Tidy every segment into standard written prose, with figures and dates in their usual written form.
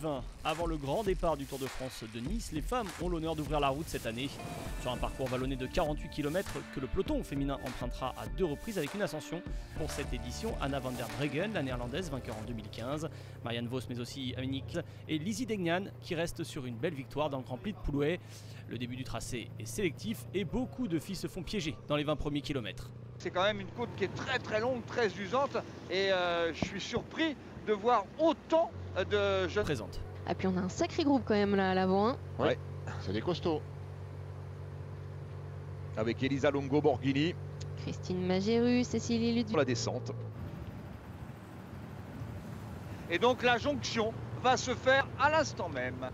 juin. Avant le grand départ du Tour de France de Nice, les femmes ont l'honneur d'ouvrir la route cette année. Sur un parcours vallonné de 48 km que le peloton féminin empruntera à 2 reprises avec une ascension. Pour cette édition, Anna van der Breggen, la néerlandaise, vainqueur en 2015, Marianne Vos mais aussi Annick et Lizzie Deignan qui reste sur une belle victoire dans le Grand Prix de Poulouet. Le début du tracé est sélectif et beaucoup de filles se font piéger dans les 20 premiers kilomètres. C'est quand même une côte qui est très longue, très usante et je suis surpris de voir autant de jeunes présentes. Et puis on a un sacré groupe quand même là à l'avant. Hein. Ouais, c'est des costauds. Avec Elisa Longo Borghini. Christine Magéru, Cécilie Ludwig. Pour la descente. Et donc la jonction va se faire à l'instant même.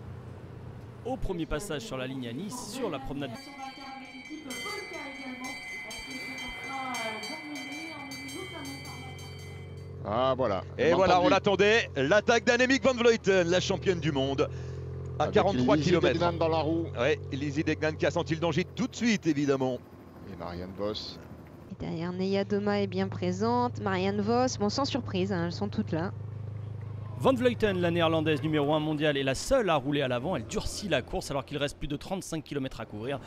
Au premier passage sur la ligne à Nice, sur la promenade. Ah voilà. Et voilà, on l'attendait. L'attaque d'Annemiek van Vleuten, la championne du monde. À avec 43 km. Lizzie Deignan dans la roue. Ouais, Lizzie Deignan qui a senti le danger tout de suite, évidemment. Et Marianne Vos. Et derrière, Neia Doma est bien présente. Marianne Vos, bon, sans surprise, hein, elles sont toutes là. Van Vleuten, la néerlandaise numéro 1 mondiale, est la seule à rouler à l'avant. Elle durcit la course alors qu'il reste plus de 35 km à couvrir.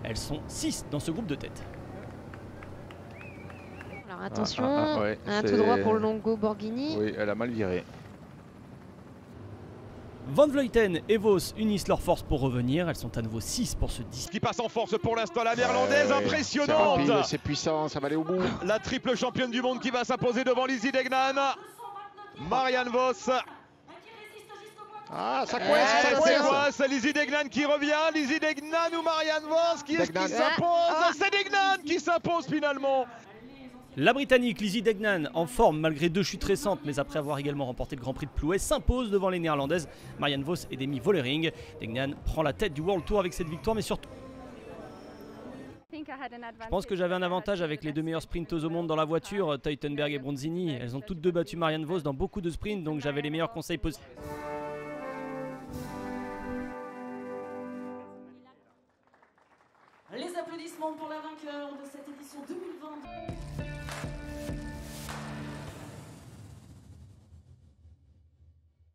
Elles sont 6 dans ce groupe de tête. Alors attention, ouais, un tout droit pour Longo Borghini. Oui, elle a mal viré. Van Vleuten et Vos unissent leurs forces pour revenir. Elles sont à nouveau 6 pour ce 10. Qui passe en force pour l'instant, la néerlandaise, impressionnante. C'est puissant, ça va aller au bout. La triple championne du monde qui va s'imposer devant Lizzie Deignan. Marianne Vos. Ah, ça coince, Lizzie Deignan qui revient. Lizzie Deignan ou Marianne Vos, qui est-ce qui s'impose? C'est Deignan qui s'impose finalement. La Britannique Lizzie Deignan, en forme malgré 2 chutes récentes, mais après avoir également remporté le Grand Prix de Plouay, s'impose devant les Néerlandaises Marianne Vos et Demi Vollering. Deignan prend la tête du World Tour avec cette victoire, mais surtout... Je pense que j'avais un avantage avec les 2 meilleures sprinteuses au monde dans la voiture, Teutenberg et Bronzini. Elles ont toutes 2 battu Marianne Vos dans beaucoup de sprints, donc j'avais les meilleurs conseils possibles. Les applaudissements pour la vainqueur de cette édition 2022.